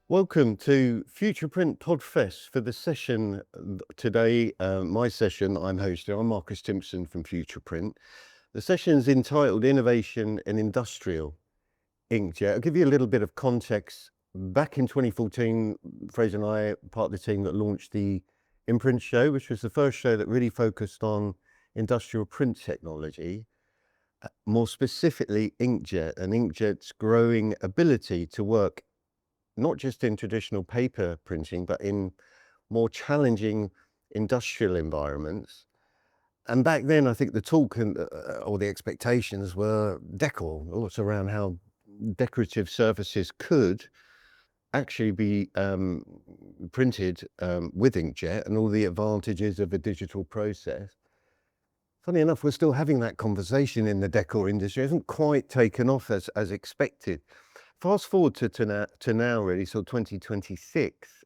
Welcome to FuturePrint PodFest for the session today. My session, I'm hosting. I'm Marcus Timson from FuturePrint. The session is entitled Innovation in Industrial Inkjet. I'll give you a little bit of context. Back in 2014, Fraser and I are part of the team that launched the Imprint show, which was the first show that really focused on industrial print technology, more specifically Inkjet and Inkjet's growing ability to work not just in traditional paper printing, but in more challenging industrial environments. And back then, I think the talk or the expectations were decor, also around how decorative surfaces could actually be printed with inkjet and all the advantages of a digital process. Funny enough, we're still having that conversation in the decor industry. It hasn't quite taken off as expected. Fast forward to now really, so 2026,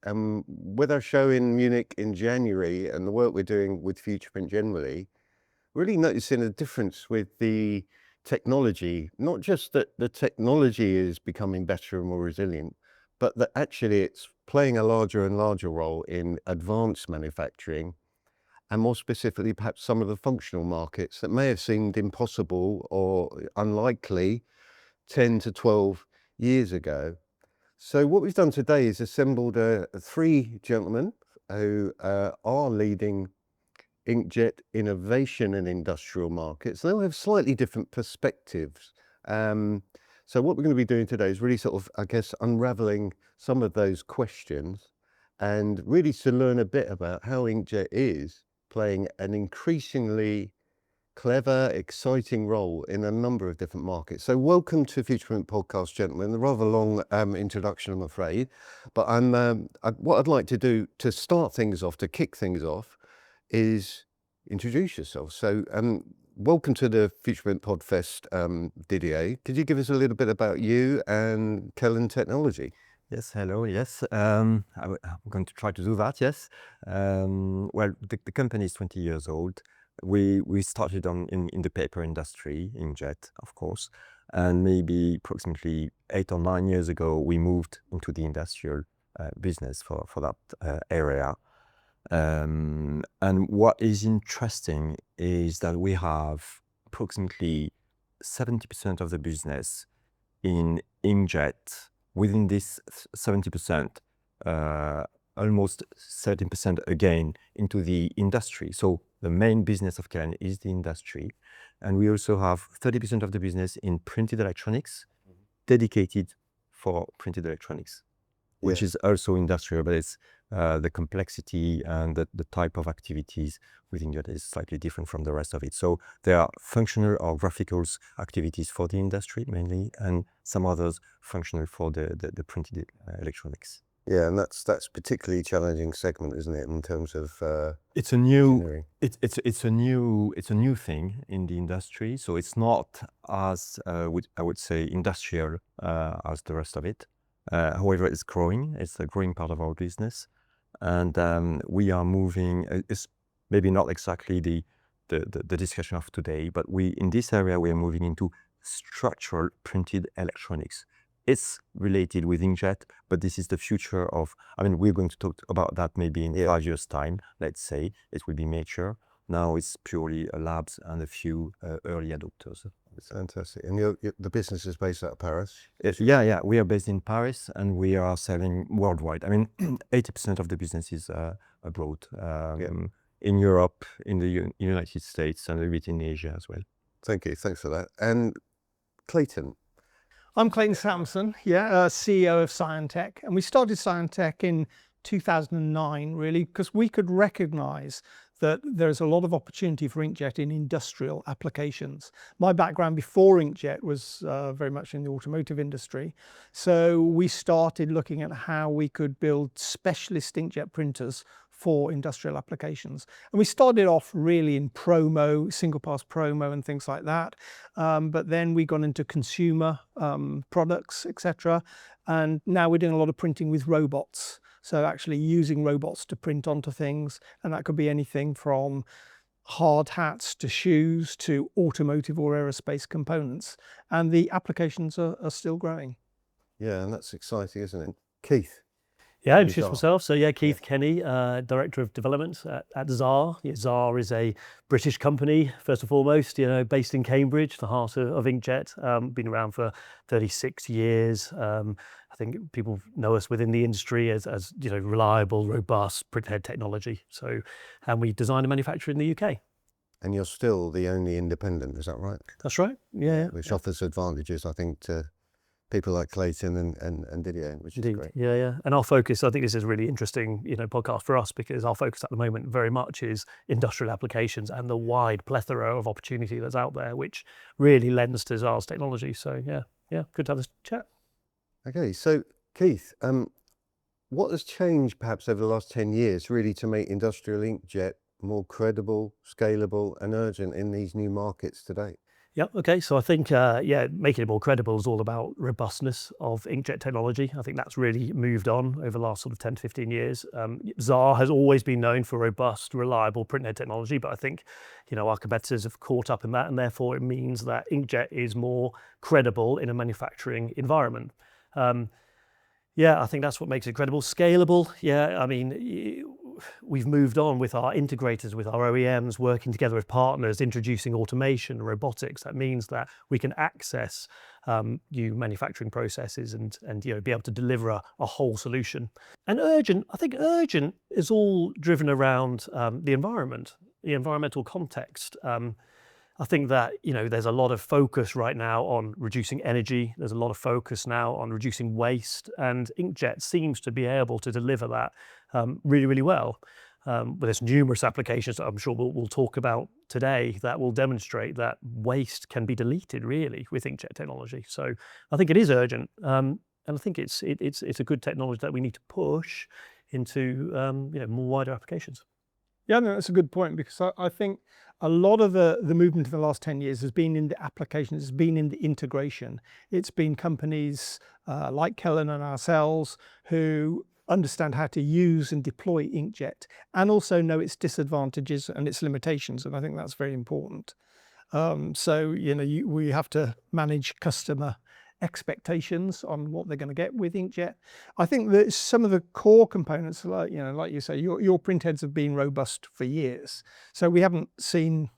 with our show in Munich in January and the work we're doing with FuturePrint generally, really noticing a difference with the technology. Not just that the technology is becoming better and more resilient, but that actually it's playing a larger and larger role in advanced manufacturing, and more specifically, perhaps some of the functional markets that may have seemed impossible or unlikely 10 to 12 years ago. So what we've done today is assembled three gentlemen who are leading inkjet innovation in industrial markets. They'll have slightly different perspectives. So what we're going to be doing today is really sort of, I guess, unraveling some of those questions and really to learn a bit about how inkjet is playing an increasingly clever, exciting role in a number of different markets. So welcome to FuturePrint Podcast, gentlemen. A rather long introduction, I'm afraid. But what I'd like to do to start things off, to kick things off, is introduce yourself. So welcome to the FuturePrint PodFest, Didier. Could you give us a little bit about you and Kelenn Technology? Yes, hello, yes. I'm going to try to do that, yes. Well, the company is 20 years old. We started in the paper industry, Inkjet, of course, and maybe approximately 8 or 9 years ago, we moved into the industrial business for that area. And what is interesting is that we have approximately 70% of the business in Inkjet. Within this 70%, almost 30% again into the industry. So the main business of Kelenn is the industry. And we also have 30% of the business in printed electronics, dedicated for printed electronics, which is also industrial, but it's the complexity and the type of activities within that is slightly different from the rest of it. So there are functional or graphical activities for the industry mainly, and some others functional for the printed electronics. Yeah, and that's particularly challenging segment, isn't it, in terms of it's a new it's a new thing in the industry. So it's not as I would say industrial as the rest of it. However, it's growing. It's a growing part of our business, and we are moving. It's maybe not exactly the discussion of today, but in this area we are moving into structural printed electronics. It's related with inkjet, but this is the future of. I mean, we're going to talk about that maybe in 5 years' time. Let's say it will be mature. Now it's purely labs and a few early adopters. Fantastic. And the business is based out of Paris? Yeah. We are based in Paris and we are selling worldwide. I mean, 80% of the business is abroad, in Europe, in the United States, and a bit in Asia as well. Thank you. Thanks for that. And Clayton? I'm Clayton Sampson, CEO of Cyan-Tec. And we started Cyan-Tec in 2009, really, because we could recognize that there's a lot of opportunity for inkjet in industrial applications. My background before inkjet was very much in the automotive industry. So we started looking at how we could build specialist inkjet printers for industrial applications. And we started off really in promo, single pass promo and things like that. But then we got into consumer products, etc. And now we're doing a lot of printing with robots. So actually using robots to print onto things, and that could be anything from hard hats to shoes to automotive or aerospace components. And the applications are still growing. Yeah, and that's exciting, isn't it? Keith? Yeah, Xaar. introduce myself. So yeah, Keith Kenny, Director of Development at Xaar. Yeah, Xaar is a British company, first and foremost, based in Cambridge, the heart of Inkjet. Been around for 36 years. I think people know us within the industry as reliable, robust printhead technology. So, and we design and manufacture in the UK. And you're still the only independent, is that right? That's right. Yeah. Which offers advantages, I think, to people like Clayton and Didier, which is great. Yeah. And our focus, I think this is a really interesting, podcast for us, because our focus at the moment very much is industrial applications and the wide plethora of opportunity that's out there, which really lends to Xaar's technology. So yeah, good to have this chat. Okay, so Keith, what has changed perhaps over the last 10 years really to make industrial inkjet more credible, scalable and urgent in these new markets today? Yeah, okay. So I think, making it more credible is all about robustness of inkjet technology. I think that's really moved on over the last sort of 10 to 15 years. Xaar has always been known for robust, reliable printhead technology, but I think, our competitors have caught up in that, and therefore it means that inkjet is more credible in a manufacturing environment. I think that's what makes it credible. Scalable, I mean, we've moved on with our integrators, with our OEMs, working together with partners, introducing automation, robotics. That means that we can access new manufacturing processes and be able to deliver a whole solution. And urgent, I think urgent is all driven around the environment, the environmental context. I think that, there's a lot of focus right now on reducing energy. There's a lot of focus now on reducing waste, and inkjet seems to be able to deliver that really, really well. But there's numerous applications that I'm sure we'll talk about today that will demonstrate that waste can be deleted really with inkjet technology. So I think it is urgent, and I think it's a good technology that we need to push into more wider applications. Yeah, no, that's a good point, because I think a lot of the movement in the last 10 years has been in the applications, it's been in the integration. It's been companies like Kelenn and ourselves who understand how to use and deploy inkjet and also know its disadvantages and its limitations. And I think that's very important. We have to manage customer expectations on what they're going to get with inkjet. I think that some of the core components, like you say, your printheads have been robust for years, so we haven't seen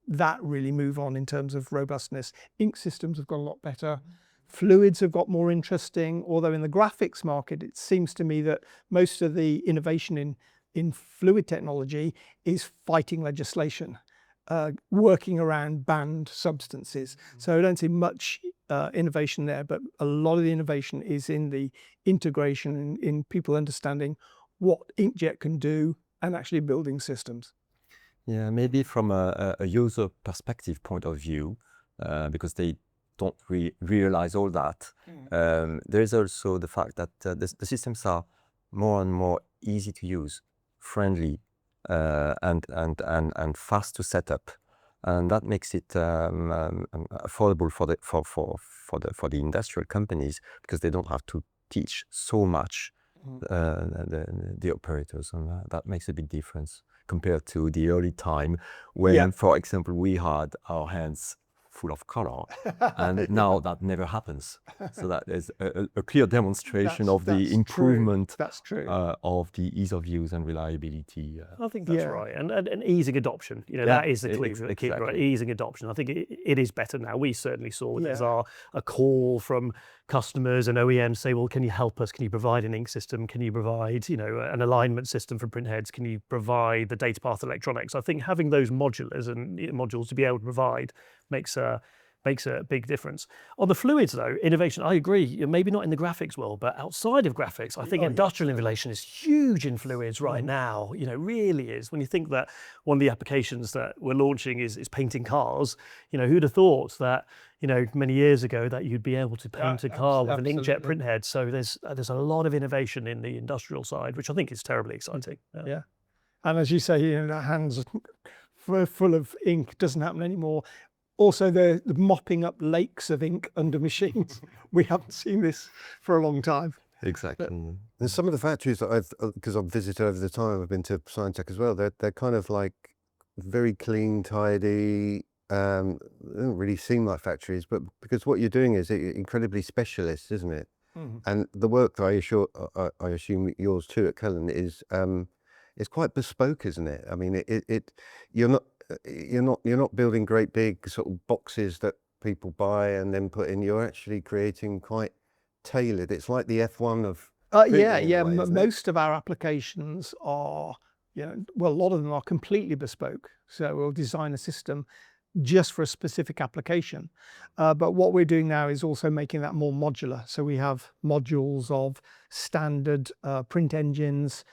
that really move on in terms of robustness. Ink systems have got a lot better. Fluids have got more interesting, although in the graphics market it seems to me that most of the innovation in fluid technology is fighting legislation, working around banned substances. So I don't see much innovation there, but a lot of the innovation is in the integration, in people understanding what inkjet can do and actually building systems. Yeah, maybe from a user perspective point of view, because they don't realize all that. There is also the fact that the systems are more and more easy to use, friendly, and fast to set up, and that makes it affordable for the industrial companies, because they don't have to teach so much the operators, and that makes a big difference compared to the early time when, for example, we had our hands full of color, and now that never happens. So that is a clear demonstration of the improvement of the ease of use and reliability. I think that's right, and easing adoption. That is the key, right? Easing adoption. I think it is better now. We certainly saw there's a call from customers and OEMs say, well, can you help us? Can you provide an ink system? Can you provide an alignment system for printheads? Can you provide the data path electronics? I think having those modules to be able to provide makes a big difference. On the fluids though, innovation, I agree, maybe not in the graphics world, but outside of graphics, I think industrial innovation is huge in fluids right now, really is. When you think that one of the applications that we're launching is painting cars, who'd have thought that, many years ago that you'd be able to paint a car with an inkjet printhead. So there's a lot of innovation in the industrial side, which I think is terribly exciting. Yeah. And as you say, hands full of ink doesn't happen anymore. Also, the mopping up lakes of ink under machines. We haven't seen this for a long time. Exactly. And some of the factories that because I've visited over the time, I've been to Cyan-Tec as well, they're kind of like very clean, tidy. They don't really seem like factories, but because what you're doing is incredibly specialist, isn't it? And the work that I assume yours too at Kelenn is quite bespoke, isn't it? I mean, you're not building great big sort of boxes that people buy and then put in. You're actually creating quite tailored. It's like the F1 of Yeah, printing in a way, isn't it? most of our applications are, well, a lot of them are completely bespoke. So we'll design a system just for a specific application. But what we're doing now is also making that more modular. So we have modules of standard print engines,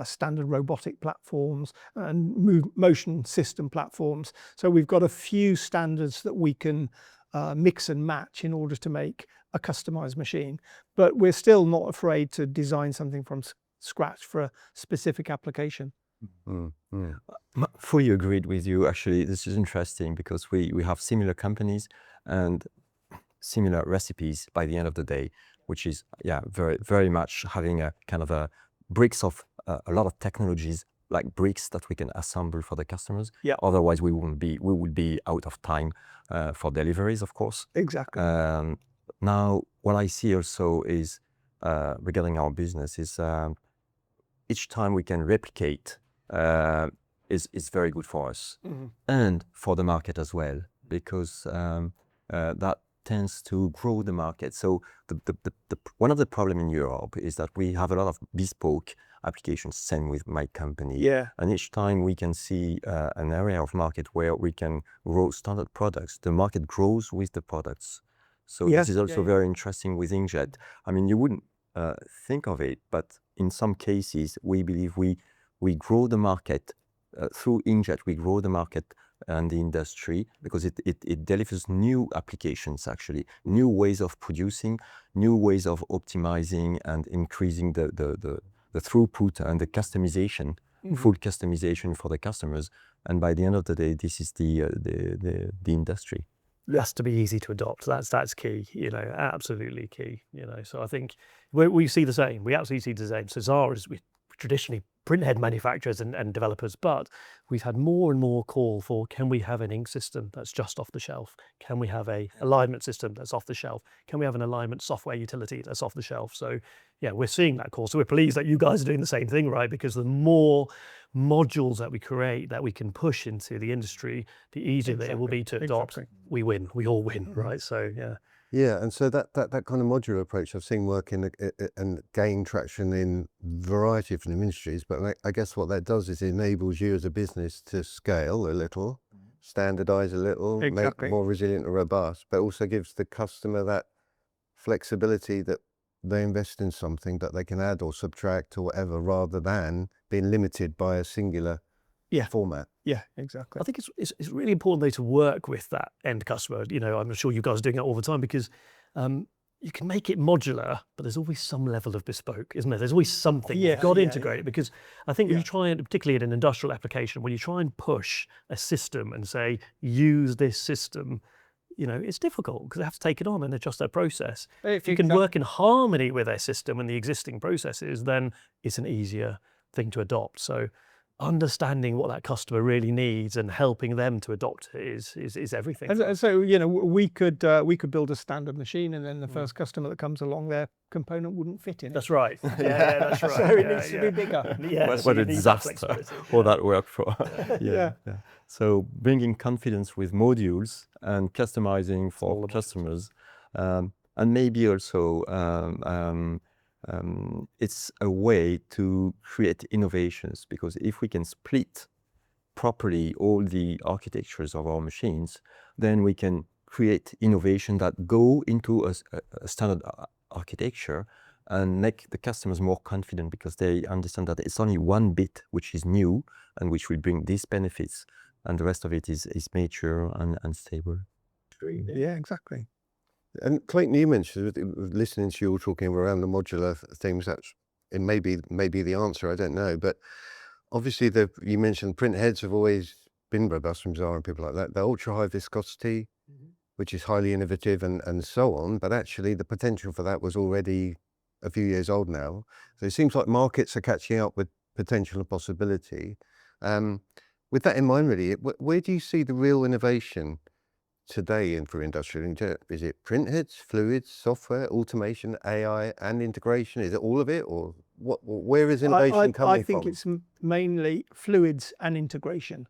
standard robotic platforms, and motion system platforms. So we've got a few standards that we can mix and match in order to make a customized machine. But we're still not afraid to design something from scratch for a specific application. Fully agreed with you. Actually, this is interesting because we have similar companies and similar recipes by the end of the day, which is very, very much having a kind of a bricks of a lot of technologies, like bricks that we can assemble for the customers. Yeah. Otherwise we would be out of time for deliveries, of course. Exactly. Now what I see also is regarding our business is each time we can replicate is very good for us and for the market as well, because that tends to grow the market. So one of the problem in Europe is that we have a lot of bespoke applications, same with my company. Yeah. And each time we can see an area of market where we can grow standard products, the market grows with the products. So this is also very interesting with Inkjet. I mean, you wouldn't think of it, but in some cases, we believe we grow the market through Inkjet. We grow the market and the industry because it delivers new applications, actually, new ways of producing, new ways of optimizing and increasing the throughput and the customization, full customization for the customers. And by the end of the day, this is the industry. It has to be easy to adopt. That's key, absolutely key, So I think we see the same. We absolutely see the same. So Xaar is traditionally printhead manufacturers and developers, but we've had more and more call for, can we have an ink system that's just off the shelf? Can we have a alignment system that's off the shelf? Can we have an alignment software utility that's off the shelf? So yeah, we're seeing that call. So we're pleased that you guys are doing the same thing, right? Because the more modules that we create that we can push into the industry, the easier that it will be to adopt. We win, we all win, right? So yeah. Yeah, and so that kind of modular approach I've seen work in and gain traction in a variety of different industries, but I guess what that does is it enables you as a business to scale a little, standardize a little, make more resilient and robust, but also gives the customer that flexibility that they invest in something that they can add or subtract or whatever, rather than being limited by a singular format. Yeah, exactly. I think it's really important though to work with that end customer. I'm sure you guys are doing it all the time, because you can make it modular, but there's always some level of bespoke, isn't there? There's always something you've got to integrate it, because I think when you try and, particularly in an industrial application, when you try and push a system and say, use this system, it's difficult because they have to take it on and adjust their process. If you can work in harmony with their system and the existing processes, then it's an easier thing to adopt. So understanding what that customer really needs and helping them to adopt it is everything. And so we could build a standard machine, and then the first customer that comes along, their component wouldn't fit in it. That's right. Yeah, that's right. So it needs to be bigger. Yes, what a disaster all that work for. Yeah. So bringing confidence with modules and customizing for customers, and maybe also it's a way to create innovations, because if we can split properly all the architectures of our machines, then we can create innovation that go into a standard architecture and make the customers more confident, because they understand that it's only one bit which is new and which will bring these benefits, and the rest of it is mature and stable. Yeah, exactly. And Clayton, you mentioned, listening to you all talking around the modular things, that's it may be the answer, I don't know. But obviously you mentioned print heads have always been robust from Xaar and people like that. The ultra high viscosity, which is highly innovative and so on, but actually the potential for that was already a few years old now. So it seems like markets are catching up with potential and possibility. With that in mind, really, where do you see the real innovation today in for industrial inkjet? Is it printheads, fluids, software, automation, AI, and integration? Is it all of it, or what? Where is innovation coming I think from? it's mainly fluids and integration.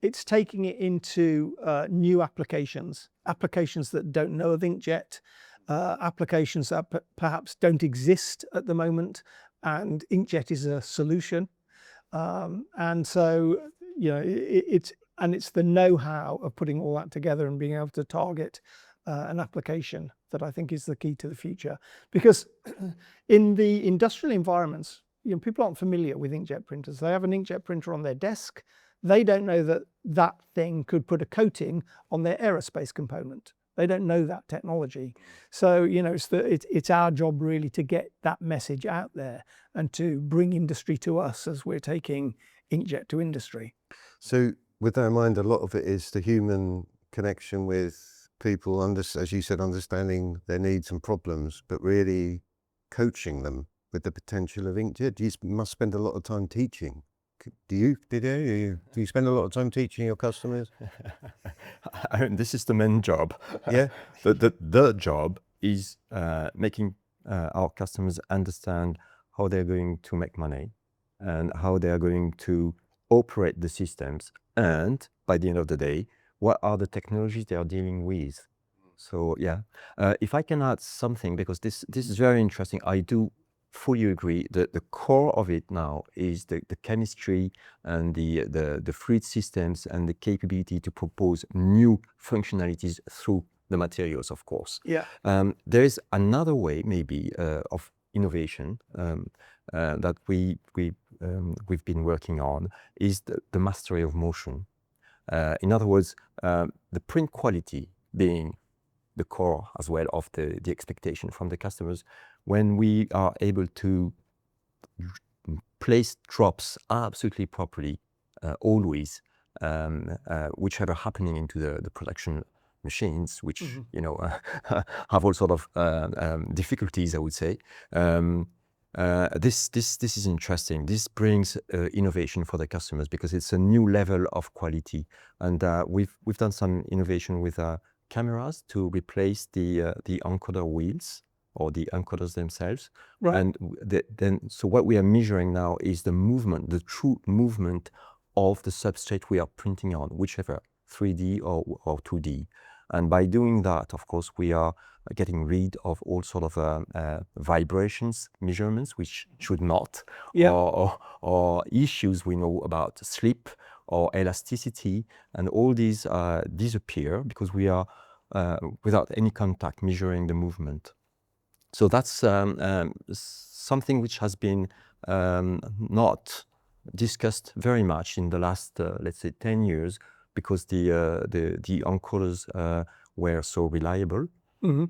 It's taking it into new applications that don't know of inkjet, applications that perhaps don't exist at the moment, and inkjet is a solution. And so, you know, it's the know-how of putting all that together and being able to target an application that I think is the key to the future. Because in the industrial environments, you know, people aren't familiar with inkjet printers. They have an inkjet printer on their desk. They don't know that that thing could put a coating on their aerospace component. They don't know that technology. So, you know, it's our job really to get that message out there and to bring industry to us as we're taking inkjet to industry. So with that in mind, a lot of it is the human connection with people, as you said, understanding their needs and problems, but really coaching them with the potential of inkjet. You must spend a lot of time teaching. Do you spend a lot of time teaching your customers? I mean, this is the main job. Yeah. The job is making our customers understand how they're going to make money and how they are going to operate the systems, and by the end of the day, what are the technologies they are dealing with. So yeah, if I can add something, because this is very interesting, I do fully agree that the core of it now is the chemistry and the fluid systems and the capability to propose new functionalities through the materials, of course. Yeah. There is another way maybe of innovation that we've been working on, is the mastery of motion. In other words, the print quality being the core as well of the expectation from the customers. When we are able to place drops absolutely properly, always, whichever happening into the production machines, which you know have all sort of difficulties, I would say. This is interesting. This brings innovation for the customers because it's a new level of quality, and we've done some innovation with cameras to replace the encoder wheels or the encoders themselves. Right. And so what we are measuring now is the movement, the true movement of the substrate we are printing on, whichever 3D or 2D. And by doing that, of course, we are getting rid of all sort of vibrations measurements, which should not, Yeah. or issues we know about slip or elasticity, and all these disappear because we are without any contact measuring the movement. So that's something which has been not discussed very much in the last, let's say, 10 years, because the encoders were so reliable.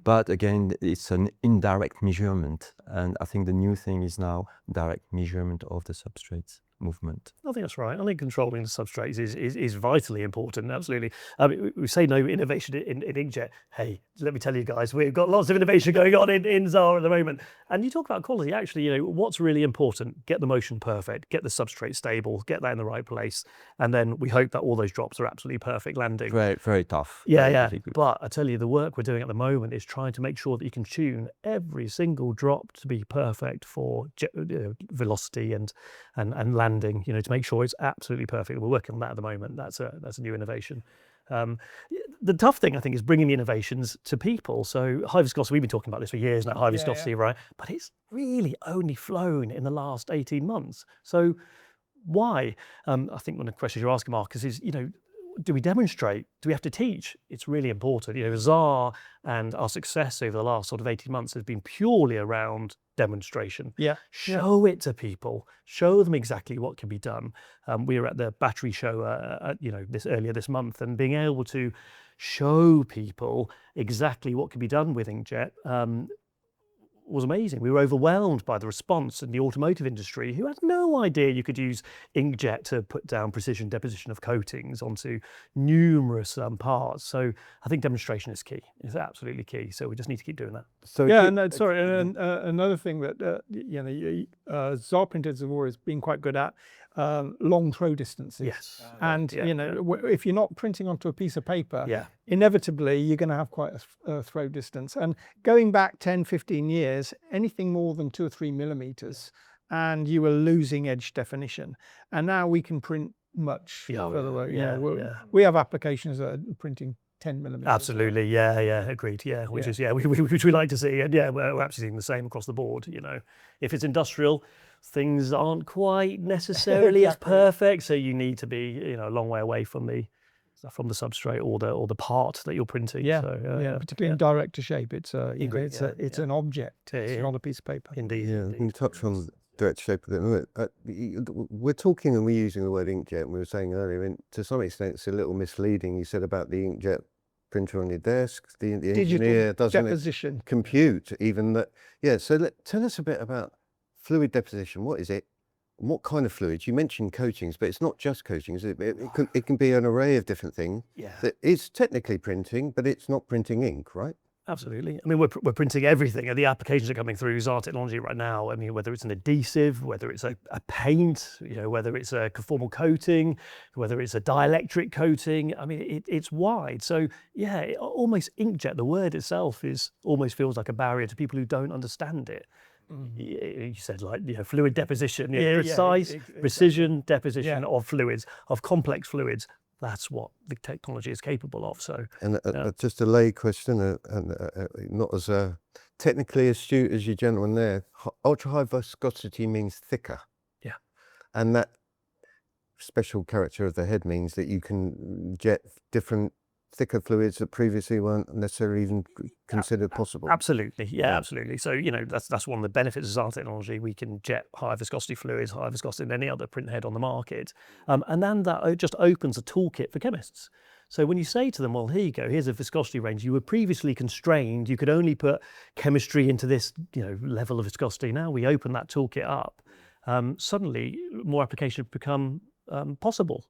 But again, it's an indirect measurement, and I think the new thing is now direct measurement of the substrates movement. I think that's right. I think controlling the substrates is vitally important, absolutely. I mean, we say no innovation in inkjet. Hey, let me tell you guys, we've got lots of innovation going on in Xaar at the moment. And you talk about quality, actually, you know, what's really important? Get the motion perfect, get the substrate stable, get that in the right place. And then we hope that all those drops are absolutely perfect landing. Very, very tough. Yeah, very yeah. difficult. But I tell you, the work we're doing at the moment is trying to make sure that you can tune every single drop to be perfect for velocity and landing, you know, to make sure it's absolutely perfect. We're working on that at the moment. That's a new innovation. The tough thing, I think, is bringing the innovations to people. So high viscosity, we've been talking about this for years now, high viscosity, right? But it's really only flown in the last 18 months. So why? I think one of the questions you're asking, Marcus, is, you know, do we demonstrate? Do we have to teach? It's really important. You know, Xaar and our success over the last sort of 18 months has been purely around demonstration. Yeah. Show it to people. Show them exactly what can be done. We were at the battery show, you know, earlier this month, and being able to show people exactly what can be done with inkjet was amazing. We were overwhelmed by the response in the automotive industry, who had no idea you could use inkjet to put down precision deposition of coatings onto numerous parts. So I think demonstration is key. It's absolutely key. So we just need to keep doing that. So Yeah, and sorry, and another thing that you know, Xaar printers have always been quite good at long throw distances. Yes. And Yeah. you know, if you're not printing onto a piece of paper, Yeah. inevitably you're going to have quite a throw distance. And going back 10, 15 years, anything more than 2 or 3 millimeters, and you were losing edge definition. And now we can print much further away. We have applications that are printing 10 millimeters. Absolutely, yeah, agreed, which is which we like to see, and we're actually seeing the same across the board. You know, if it's industrial, things aren't quite necessarily as perfect, so you need to be a long way away from the substrate or the part that you're printing. Particularly in direct to shape, it's an object. It's not a piece of paper. Indeed. Yeah, we can touch on direct shape of it. We're talking and we're using the word inkjet, and we were saying earlier, and to some extent it's a little misleading. You said about the inkjet printer on your desk, the engineer doesn't deposition compute even that. Yeah, so tell us a bit about fluid deposition. What is it? What kind of fluids? You mentioned coatings, but it's not just coatings. It can be an array of different things. Yeah. That is technically printing, but it's not printing ink, right? Absolutely. I mean, we're printing everything, and the applications are coming through Xaar technology right now. I mean, whether it's an adhesive, whether it's a paint, whether it's a conformal coating, whether it's a dielectric coating. I mean, it's wide. So yeah, almost inkjet. The word itself almost feels like a barrier to people who don't understand it. You said fluid deposition, precise precision deposition of fluids, of complex fluids. That's what the technology is capable of. So, and just a lay question, not as technically astute as you gentlemen there. Ultra high viscosity means thicker. Yeah, and that special character of the head means that you can jet different thicker fluids that previously weren't necessarily even considered possible. Absolutely, absolutely. So that's one of the benefits of Xaar technology. We can jet high viscosity fluids, higher viscosity than any other print head on the market, and then that just opens a toolkit for chemists. So when you say to them, well, here you go, here's a viscosity range. You were previously constrained. You could only put chemistry into this level of viscosity. Now we open that toolkit up. Suddenly, more applications become possible.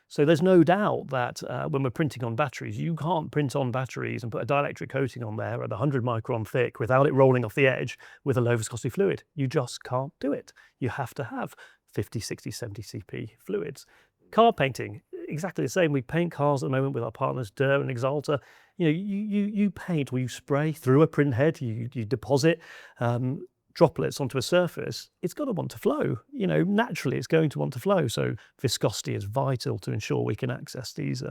So there's no doubt that when we're printing on batteries, you can't print on batteries and put a dielectric coating on there at 100 micron thick without it rolling off the edge with a low viscosity fluid. You just can't do it. You have to have 50, 60, 70 CP fluids. Car painting, exactly the same. We paint cars at the moment with our partners, Didier and Xaar. You paint or you spray through a print head, you deposit droplets onto a surface, it's got to want to flow. Naturally it's going to want to flow. So viscosity is vital to ensure we can access these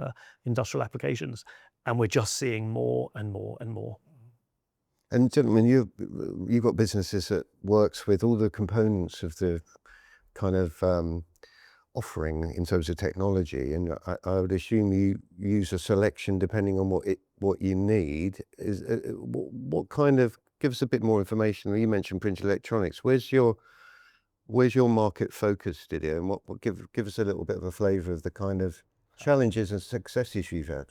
industrial applications. And we're just seeing more and more and more. And gentlemen, you've got businesses that works with all the components of the kind of offering in terms of technology. And I would assume you use a selection depending on what you need. What kind of, give us a bit more information. You mentioned print electronics. Where's your market focus, Didier? And what give us a little bit of a flavour of the kind of challenges and successes you've had.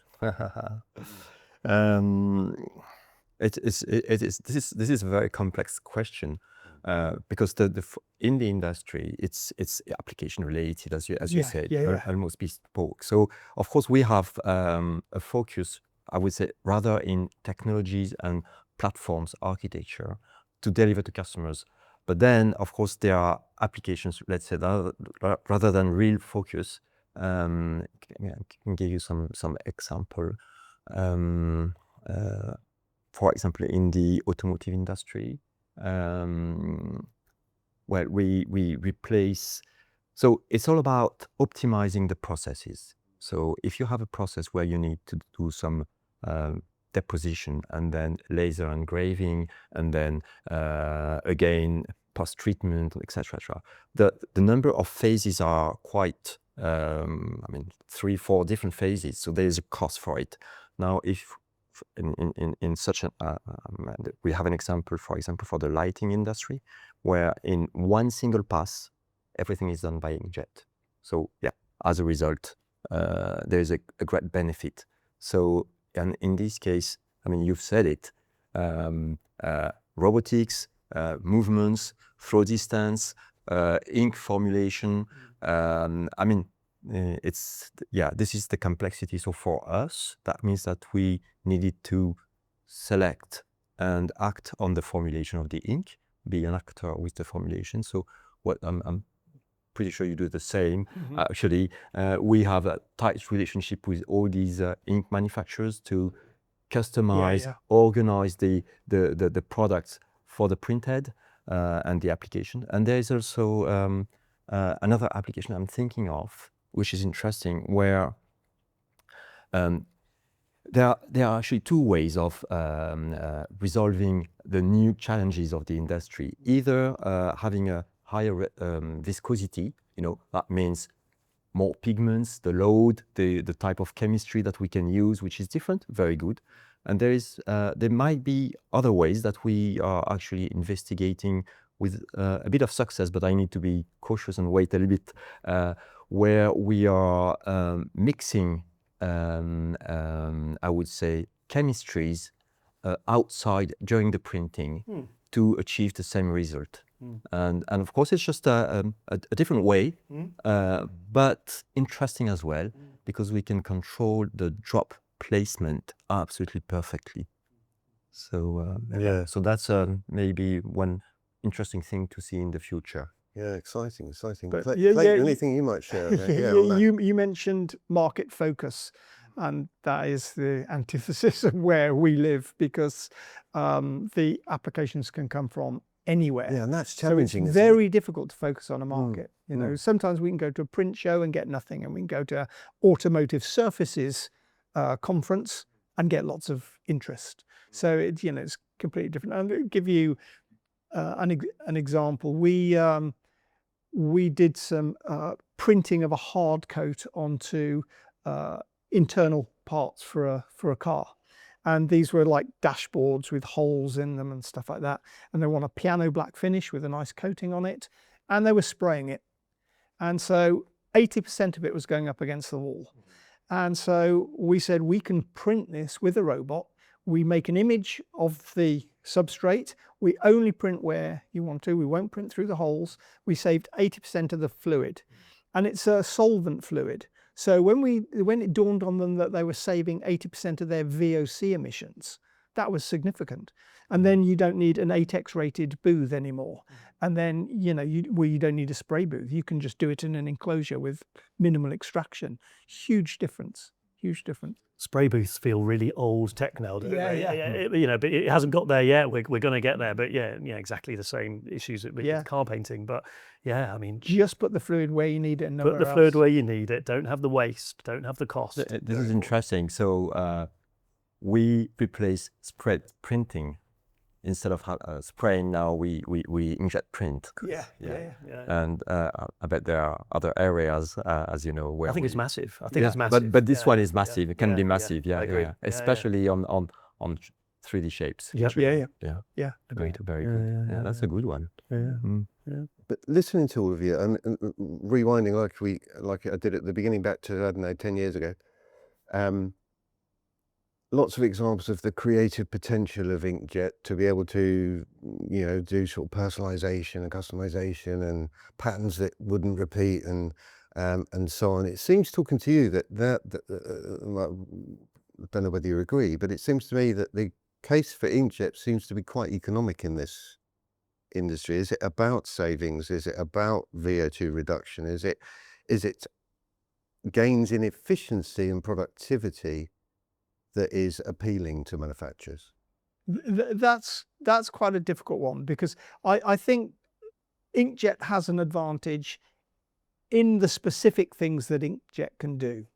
This is a very complex question because in the industry it's application related, as you said, almost bespoke. So of course we have a focus, I would say, rather in technologies and platforms architecture to deliver to customers. But then, of course, there are applications, let's say, rather than real focus. I can give you some example. For example, in the automotive industry, well, we replace. So it's all about optimizing the processes. So if you have a process where you need to do some deposition and then laser engraving and then again post-treatment, etc. The number of phases are quite 3-4 different phases, so there is a cost for it. Now if in such a we have an example, for example, for the lighting industry, where in one single pass everything is done by inkjet. So yeah, as a result there is a great benefit. So, and in this case, I mean, you've said it, robotics, movements, flow distance, ink formulation. I mean, this is the complexity. So for us, that means that we needed to select and act on the formulation of the ink, be an actor with the formulation. So what I'm pretty sure you do the same. Actually, we have a tight relationship with all these ink manufacturers to customize, organize the products for the printhead and the application. And there is also another application I'm thinking of, which is interesting, where there are actually two ways of resolving the new challenges of the industry. Either having a higher viscosity, that means more pigments, the load, the type of chemistry that we can use, which is different, very good. And there might be other ways that we are actually investigating with a bit of success, but I need to be cautious and wait a little bit, where we are mixing, I would say, chemistries outside during the printing to achieve the same result. And of course, it's just a different way, but interesting as well, because we can control the drop placement absolutely perfectly. So so that's maybe one interesting thing to see in the future. Yeah, exciting. But Clayton, anything you might share? on that? You mentioned market focus, and that is the antithesis of where we live, because the applications can come from anywhere. Yeah, and that's So challenging. it's isn't it? very difficult to focus on a market. Sometimes we can go to a print show and get nothing, and we can go to an automotive surfaces conference and get lots of interest. So it's completely different. I'll give you an example. We did some printing of a hard coat onto internal parts for a car. And these were like dashboards with holes in them and stuff like that. And they want a piano black finish with a nice coating on it. And they were spraying it. And so 80% of it was going up against the wall. And so we said, we can print this with a robot. We make an image of the substrate. We only print where you want to. We won't print through the holes. We saved 80% of the fluid. And it's a solvent fluid. So when it dawned on them that they were saving 80% of their VOC emissions, that was significant. And then you don't need an 8X rated booth anymore. And then, you don't need a spray booth. You can just do it in an enclosure with minimal extraction. Huge difference. Huge difference. Spray booths feel really old tech now, don't they? Yeah. But it hasn't got there yet. We're going to get there. But exactly the same issues with car painting. But I mean, just put the fluid where you need it and nowhere put the fluid where you need it. Don't have the waste. Don't have the cost. This is interesting. So we replace spread printing. Instead of spraying now, we inkjet print. Yeah. And I bet there are other areas, as you know, where I think it's massive. I think it's massive. But this one is massive. It can be massive. I agree. Especially on 3D shapes. Yeah. Agreed. Very good. Yeah, that's a good one. But listening to all of you and rewinding like I did at the beginning back to, I don't know, 10 years ago, lots of examples of the creative potential of Inkjet to be able to, do sort of personalization and customization and patterns that wouldn't repeat and so on. It seems, talking to you, that well, I don't know whether you agree, but it seems to me that the case for Inkjet seems to be quite economic in this industry. Is it about savings? Is it about VO2 reduction? Is it gains in efficiency and productivity that is appealing to manufacturers? That's quite a difficult one, because I think Inkjet has an advantage in the specific things that Inkjet can do.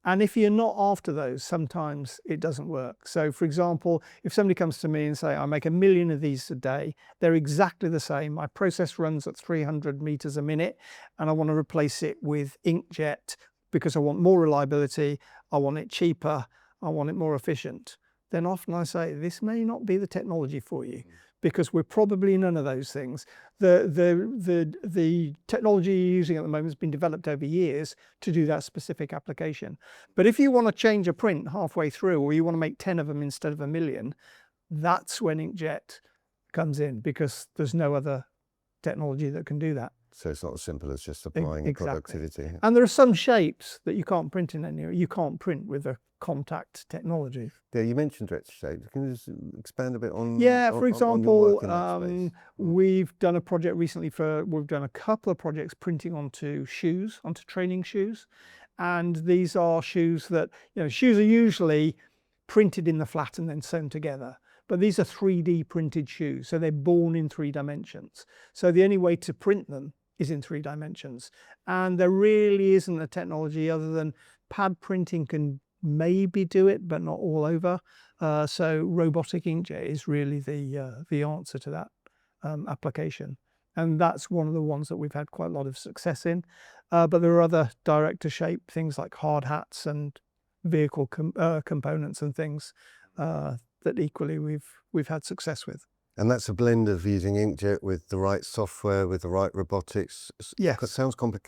And if you're not after those, sometimes it doesn't work. So for example, if somebody comes to me and say, I make 1 million of these a day, they're exactly the same. My process runs at 300 meters a minute, and I want to replace it with Inkjet because I want more reliability, I want it cheaper, I want it more efficient, then often I say, this may not be the technology for you, because we're probably none of those things. The technology you're using at the moment has been developed over years to do that specific application. But if you want to change a print halfway through, or you want to make 10 of them instead of 1 million, that's when Inkjet comes in, because there's no other technology that can do that. So it's not as simple as just applying exactly. productivity. And there are some shapes that you can't print in any. You can't print with a contact technology. Yeah, you mentioned retro shapes. Can you just expand a bit on? Yeah, on- for on your example, work in that space? we've done a project recently we've done a couple of projects printing onto training shoes. And these are shoes that, shoes are usually printed in the flat and then sewn together. But these are 3D printed shoes, so they're born in 3 dimensions. So the only way to print them is in 3 dimensions. And there really isn't a technology other than pad printing can maybe do it, but not all over. So robotic inkjet is really the answer to that application. And that's one of the ones that we've had quite a lot of success in. But there are other direct to shape things like hard hats and vehicle components and things that equally we've had success with. And that's a blend of using inkjet with the right software, with the right robotics. Yes. It sounds complex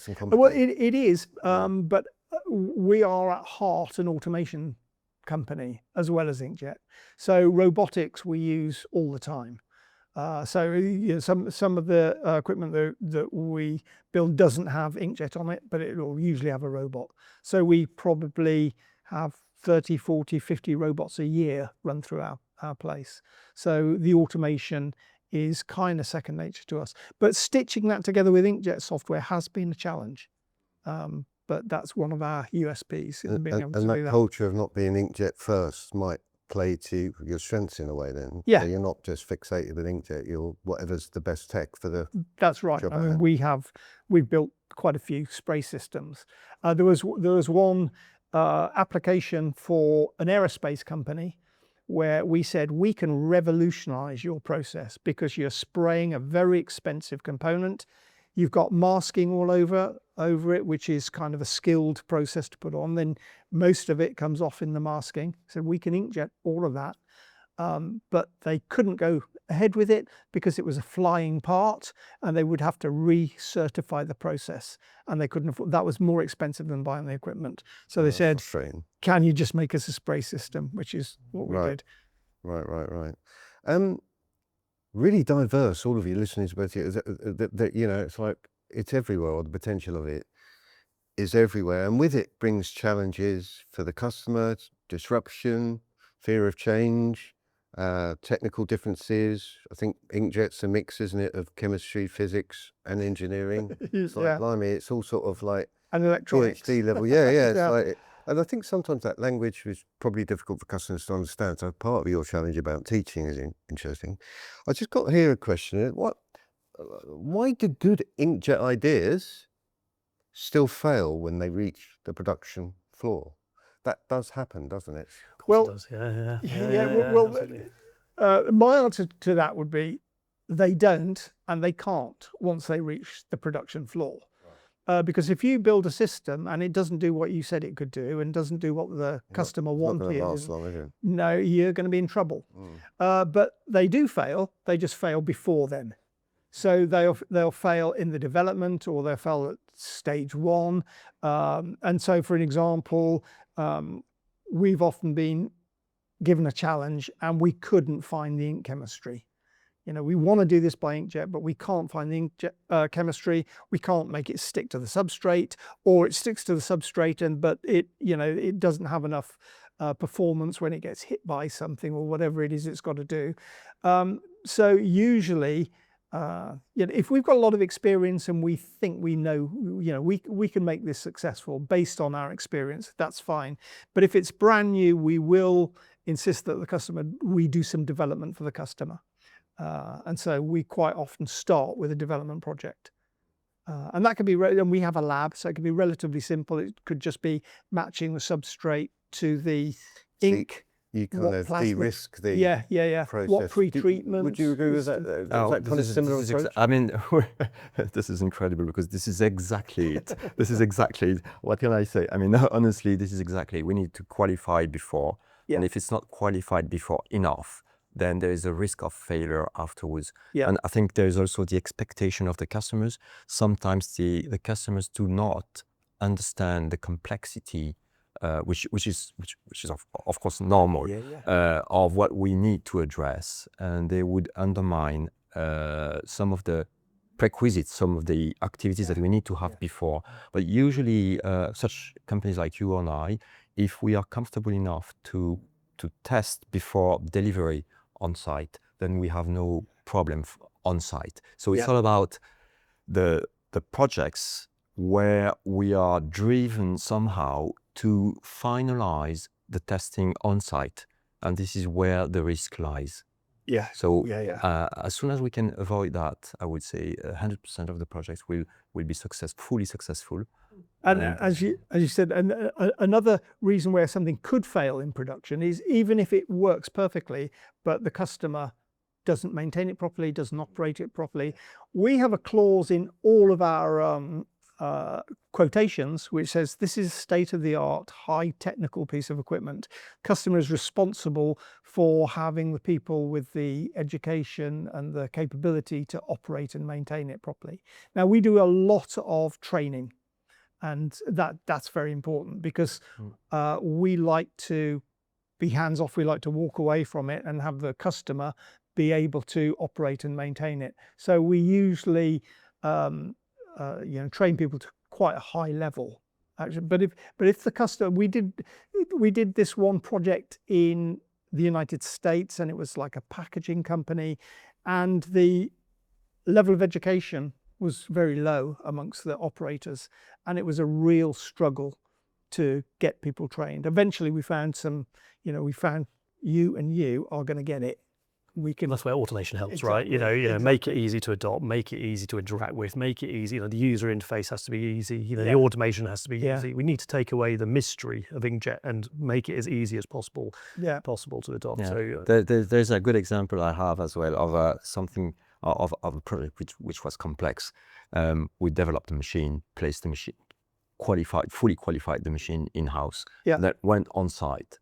and complicated. Well, it is, but we are at heart an automation company as well as inkjet. So robotics we use all the time. So some of the equipment that we build doesn't have inkjet on it, but it will usually have a robot. So we probably have 30, 40, 50 robots a year run through our place. So the automation is kind of second nature to us. But stitching that together with inkjet software has been a challenge. But that's one of our USPs in being able to do that. And that culture of not being inkjet first might play to your strengths in a way then. Yeah. So you're not just fixated with inkjet, you're whatever's the best tech for the That's right. job I at mean, hand. we've built quite a few spray systems. There was one application for an aerospace company where we said we can revolutionize your process because you're spraying a very expensive component. You've got masking all over it, which is kind of a skilled process to put on. Then most of it comes off in the masking. So we can inkjet all of that. But they couldn't go ahead with it because it was a flying part and they would have to recertify the process. And they couldn't afford, that was more expensive than buying the equipment. So they said, Frustrating. can you just make us a spray system, which is what we did. Right. Really diverse, all of you listening to both, it's like it's everywhere, or the potential of it is everywhere. And with it brings challenges for the customer, disruption, fear of change, technical differences. I think inkjet's a mix, isn't it, of chemistry, physics and engineering. It's like, blimey, it's all sort of like And electronics. PhD level. Yeah. It's like, and I think sometimes that language is probably difficult for customers to understand. So part of your challenge about teaching is interesting. I just got here a question. Why do good inkjet ideas still fail when they reach the production floor? That does happen, doesn't it? Well, It does. Yeah. My answer to that would be they don't and they can't once they reach the production floor. Because if you build a system and it doesn't do what you said it could do and doesn't do what the customer wanted, Last long, is it? no, you're going to be in trouble. But they do fail. They just fail before then. So they'll fail in the development or they'll fail at stage 1. And so, for an example, we've often been given a challenge and we couldn't find the ink chemistry. We want to do this by inkjet, but we can't find the inkjet chemistry. We can't make it stick to the substrate, or it sticks to the substrate, but it doesn't have enough performance when it gets hit by something or whatever it is it's got to do. So usually, if we've got a lot of experience and we think we know, we can make this successful based on our experience, that's fine. But if it's brand new, we will insist that we do some development for the customer. And so we quite often start with a development project. And that can be, and we have a lab, so it can be relatively simple. It could just be matching the substrate to the ink. You kind of de-risk the process. What pre-treatment? Would you agree with that? Is that kind of similar approach? I mean, this is incredible because this is exactly it. This is exactly, what can I say? I mean, honestly, this is exactly, we need to qualify before. Yeah. And if it's not qualified before enough, then there is a risk of failure afterwards. Yeah. And I think there is also the expectation of the customers. Sometimes the customers do not understand the complexity, which is of course normal, of what we need to address, and they would undermine some of the prerequisite some of the activities that we need to have before. But usually such companies like you and I, if we are comfortable enough to test before delivery on site, then we have no problem on site. So it's all about the projects where we are driven somehow to finalize the testing on site. And this is where the risk lies. Yeah. So as soon as we can avoid that, I would say 100% of the projects will be fully successful. And as you said, another reason where something could fail in production is even if it works perfectly, but the customer doesn't maintain it properly, doesn't operate it properly. We have a clause in all of our quotations which says this is state-of-the-art, high technical piece of equipment. Customer is responsible for having the people with the education and the capability to operate and maintain it properly. Now, we do a lot of training, and that's very important because we like to be hands-off. We like to walk away from it and have the customer be able to operate and maintain it. So we usually train people to quite a high level, actually. But if the customer, we did this one project in the United States, and it was like a packaging company, and the level of education was very low amongst the operators, and it was a real struggle to get people trained. Eventually we found you are going to get it. That's where automation helps, Exactly. right? Exactly. Make it easy to adopt, make it easy to interact with, make it easy. The user interface has to be easy. The automation has to be easy. We need to take away the mystery of Inkjet and make it as easy as possible to adopt. Yeah. So there's a good example I have as well of something of a project which was complex. We developed a machine, placed the machine, fully qualified the machine in-house, that went on site,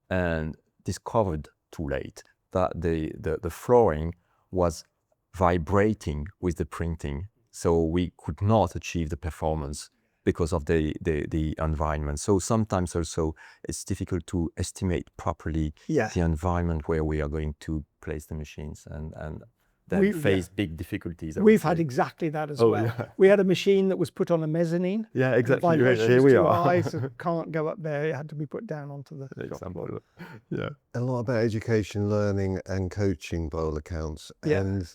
and discovered too late that the flooring was vibrating with the printing, so we could not achieve the performance because of the environment. So sometimes also it's difficult to estimate properly the environment where we are going to place the machines, and then face big difficulties. We've had exactly that as well. Yeah. We had a machine that was put on a mezzanine. Yeah, exactly. Here we are. Can't go up there. It had to be put down onto the example. A lot about education, learning and coaching by all accounts. And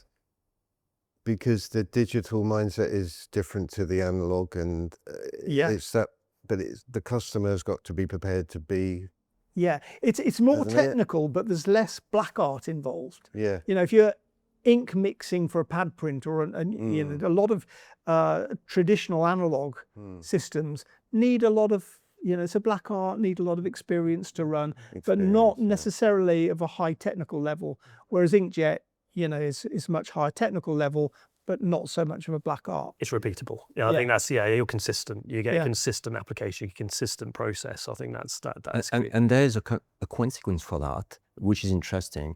because the digital mindset is different to the analog, and the customer's got to be prepared to be. Yeah, it's more technical, but there's less black art involved. Yeah. If you're ink mixing for a pad print or a lot of traditional analog systems need a lot of, it's a black art, need a lot of experience to run, but not necessarily of a high technical level. Whereas Inkjet, is much higher technical level, but not so much of a black art. It's repeatable. I think that's, you're consistent. You get consistent application, consistent process. I think that's key. And there is a consequence for that, which is interesting.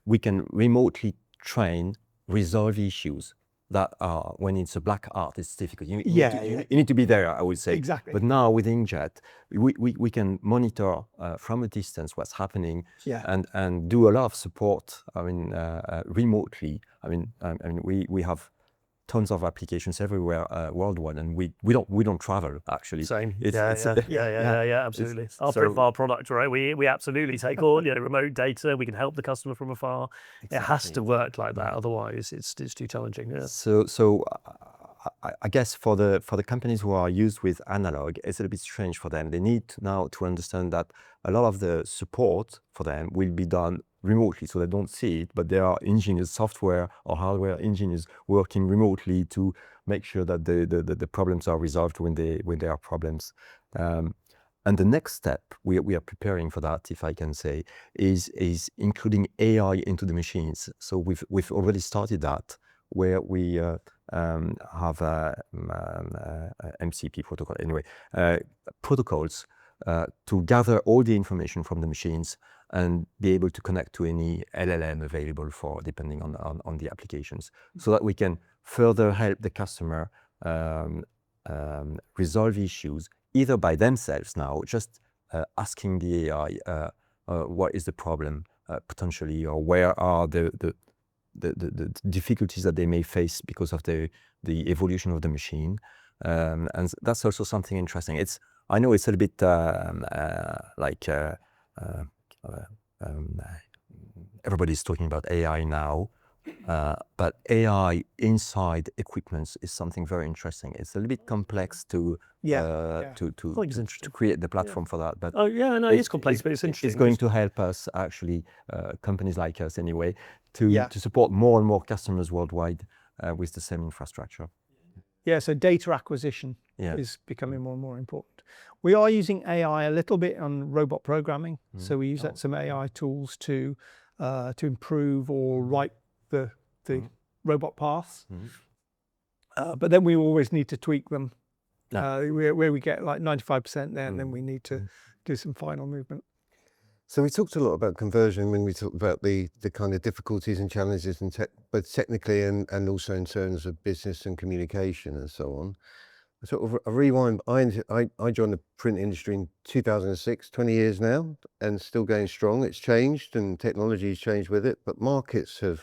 We can remotely train, resolve issues that are, when it's a black art, it's difficult. You need to be there, I would say. Exactly. But now with Inkjet, we can monitor from a distance what's happening and do a lot of support. Remotely. We have tons of applications everywhere worldwide, and we don't travel actually. Same. Absolutely. Our product, right? We absolutely take all remote data. We can help the customer from afar. Exactly. It has to work like that, otherwise it's too challenging. Yeah. So I guess for the companies who are used with analog, it's a little bit strange for them. They need now to understand that a lot of the support for them will be done remotely, so they don't see it, but there are engineers, software or hardware engineers working remotely to make sure that the problems are resolved when there are problems. And the next step, we are preparing for that, if I can say, is including AI into the machines. So we've already started that, where we have MCP protocol, protocols to gather all the information from the machines and be able to connect to any LLM available depending on the applications, so that we can further help the customer resolve issues either by themselves now, just asking the AI what is the problem potentially, or where are the the difficulties that they may face because of the evolution of the machine. And that's also something interesting. I know it's a little bit everybody's talking about AI now, but AI inside equipment is something very interesting. It's a little bit complex to create the platform for that. But it's complex, but it's interesting. It's going to help us actually, companies like us anyway, to support more and more customers worldwide with the same infrastructure. Yeah, so data acquisition is becoming more and more important. We are using AI a little bit on robot programming. So we use some AI tools to improve or write the robot paths. But then we always need to tweak them where we get like 95% there, and then we need to do some final movement. So we talked a lot about conversion when we talked about the kind of difficulties and challenges, both technically and also in terms of business and communication and so on. Sort of a rewind. I joined the print industry in 2006, 20 years now, and still going strong. It's changed and technology has changed with it, but markets have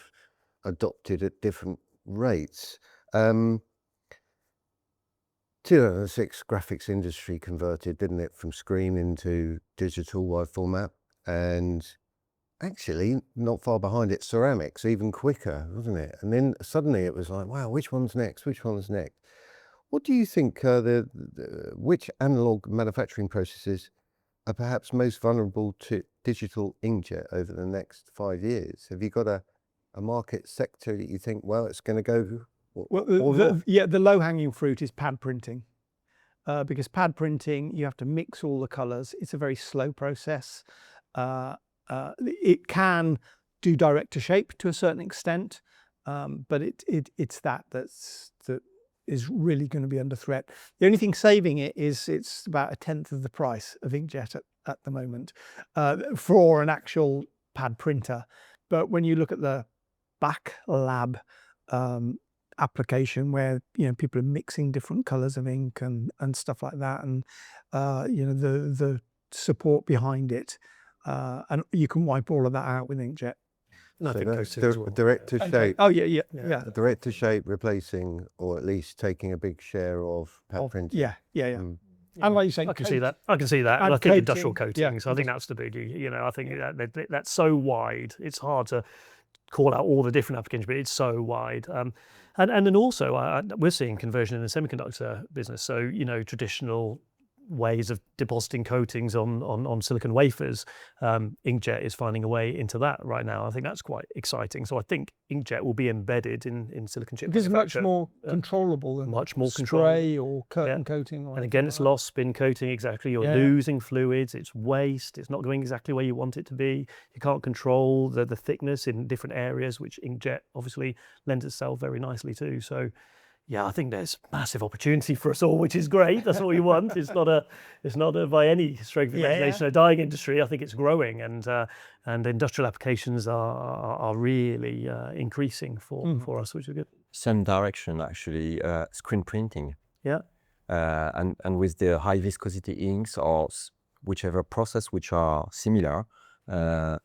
adopted at different rates. 2006 graphics industry converted, didn't it, from screen into digital wide format, and actually not far behind it, ceramics, even quicker, wasn't it? And then suddenly it was like, wow, which one's next? Which one's next? What do you think which analog manufacturing processes are perhaps most vulnerable to digital inkjet over the next 5 years? Have you got a market sector that you think, well, it's going to go? Well, the low-hanging fruit is pad printing, because pad printing, you have to mix all the colors. It's a very slow process. It can do direct to shape to a certain extent, but it's that is really going to be under threat. The only thing saving it is it's about 1/10 of the price of inkjet at the moment for an actual pad printer. But when you look at the back lab application where people are mixing different colors of ink and stuff like that, and the support behind it, and you can wipe all of that out with inkjet. Direct to shape. Oh yeah. Direct to shape, replacing or at least taking a big share of pad printing. Yeah. And like you say, I can see that. And I think industrial coatings. I think that's the biggie. I think that's so wide. It's hard to call out all the different applications, but it's so wide. And then also we're seeing conversion in the semiconductor business. So traditional ways of depositing coatings on silicon wafers, inkjet is finding a way into that right now. I think that's quite exciting. So I think inkjet will be embedded in silicon chip. It's much more controllable than spray or curtain coating. And again, it's lost spin coating. Exactly. You're losing fluids. It's waste. It's not going exactly where you want it to be. You can't control the thickness in different areas, which inkjet obviously lends itself very nicely to. So yeah, I think there's massive opportunity for us all, which is great. That's what we want. It's not a by any stroke of imagination a dying industry. I think it's growing, and industrial applications are really increasing for us, which is good. Same direction actually, screen printing. Yeah. And with the high viscosity inks or whichever process which are similar, the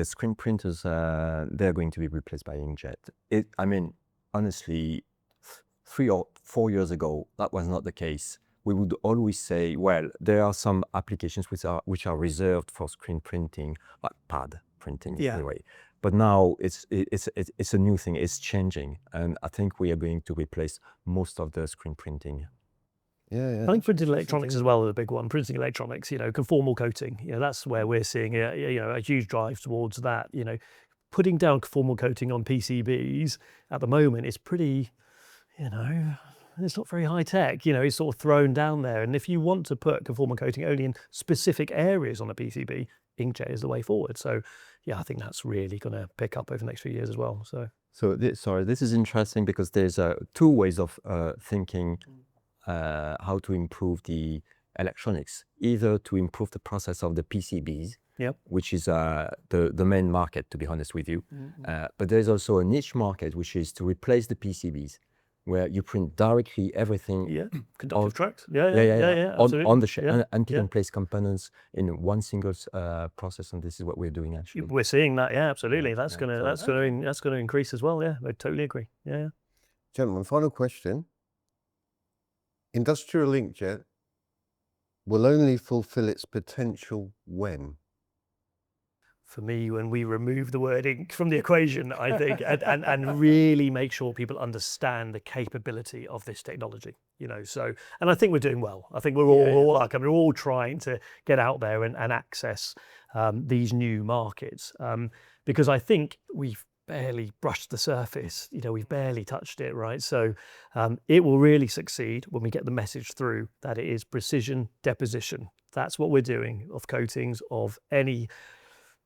screen printers they're going to be replaced by inkjet. Honestly, 3 or 4 years ago, that was not the case. We would always say, well, there are some applications which are reserved for screen printing, like pad printing anyway. But now it's a new thing. It's changing, and I think we are going to replace most of the screen printing. Yeah. I think printing electronics as well is a big one. Printing electronics, conformal coating. That's where we're seeing a huge drive towards that. Putting down conformal coating on PCBs at the moment is pretty. It's not very high tech. It's sort of thrown down there. And if you want to put conformal coating only in specific areas on a PCB, inkjet is the way forward. So, yeah, I think that's really going to pick up over the next few years as well. So this is interesting because there's two ways of thinking how to improve the electronics. Either to improve the process of the PCBs, which is the main market, to be honest with you. But there's also a niche market, which is to replace the PCBs. where you print directly everything Yeah, conductive tracks. Yeah, absolutely. on the shell, Yeah, and pick yeah. and place components in one single process, and this is what we're doing actually. We're seeing that, yeah, absolutely. Yeah, That's yeah. gonna So- that's gonna increase as well. Yeah, I totally agree. Yeah. Gentlemen, final question. Industrial inkjet will only fulfill its potential when? For me, when we remove the word ink from the equation, I think, and really make sure people understand the capability of this technology, you know. So, and I think we're doing well. I think we're we're all trying to get out there and access these new markets, because I think we've barely brushed the surface. You know, we've barely touched it, right? So, it will really succeed when we get the message through that it is precision deposition. That's what we're doing of coatings of any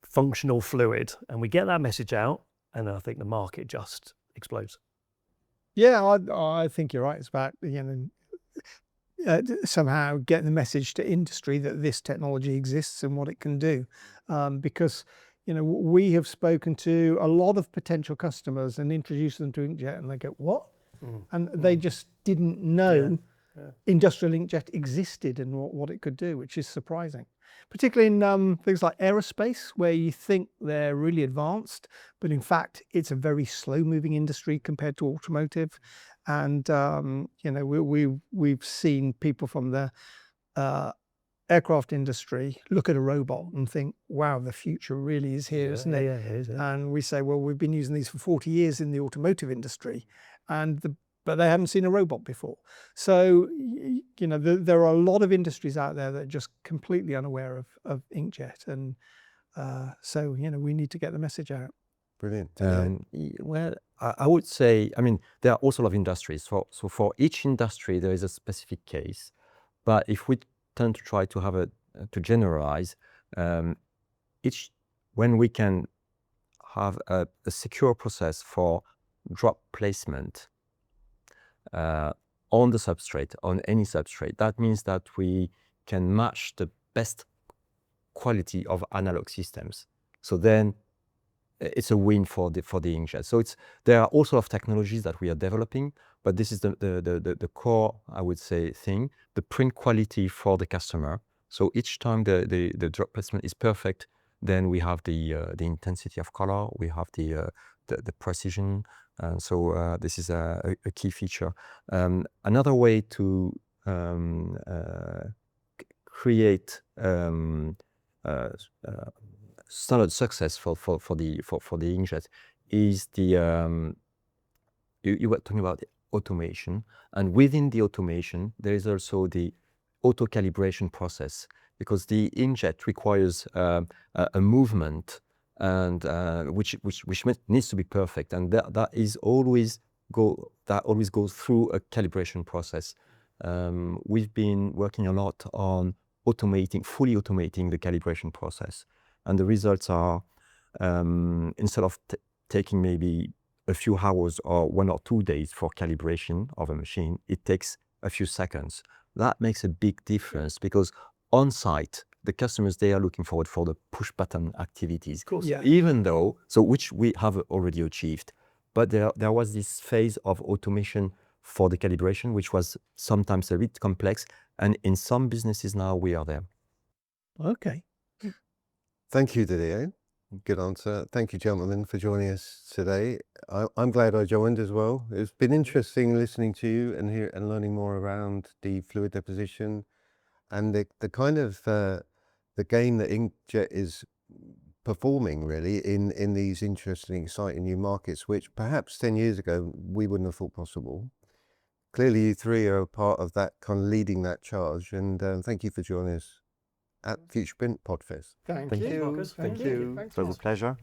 functional fluid, and we get that message out, and I think the market just explodes. Yeah, I think you're right. It's about, somehow getting the message to industry that this technology exists and what it can do, because we have spoken to a lot of potential customers and introduced them to inkjet, and they go, "What?" And they just didn't know industrial inkjet existed and what it could do, which is surprising. Particularly in things like aerospace, where you think they're really advanced, but in fact, it's a very slow-moving industry compared to automotive. And we've seen people from the aircraft industry look at a robot and think, "Wow, the future really is here, isn't it?" Yeah, it is. Yeah. And we say, "Well, we've been using these for 40 years in the automotive industry, but they haven't seen a robot before." So, there are a lot of industries out there that are just completely unaware of inkjet, and so we need to get the message out. Brilliant. Well, I would say, I mean, there are also a lot of industries. So for each industry, there is a specific case. But if we tend to try to have to generalize, when we can have a secure process for drop placement on the substrate, on any substrate, that means that we can match the best quality of analog systems. So then it's a win for the inkjet. So there are also of technologies that we are developing, but this is the core, I would say, thing, the print quality for the customer. So each time the drop placement is perfect, then we have the intensity of color, we have the precision. And so this is a key feature. Another way to create standard success for the inkjet is you were talking about automation, and within the automation there is also the auto calibration process, because the inkjet requires a movement and which needs to be perfect, and that always goes through a calibration process. We've been working a lot on fully automating the calibration process, and the results are instead of taking maybe a few hours or 1 or 2 days for calibration of a machine, it takes a few seconds. That makes a big difference, because on site, the customers, they are looking forward for the push button activities. Of course. Yeah. Even though, which we have already achieved, but there was this phase of automation for the calibration, which was sometimes a bit complex. And in some businesses now we are there. Okay. Thank you, Didier. Good answer. Thank you, gentlemen, for joining us today. I'm glad I joined as well. It's been interesting listening to you and learning more around the fluid deposition and the kind of the game that inkjet is performing really in these interesting, exciting new markets, which perhaps 10 years ago we wouldn't have thought possible. Clearly, you three are a part of that, kind of leading that charge. And thank you for joining us at FuturePrint PodFest. Thank Thank you. you. Marcus. Thank Thank you. you. Thanks, It was a Mark. pleasure.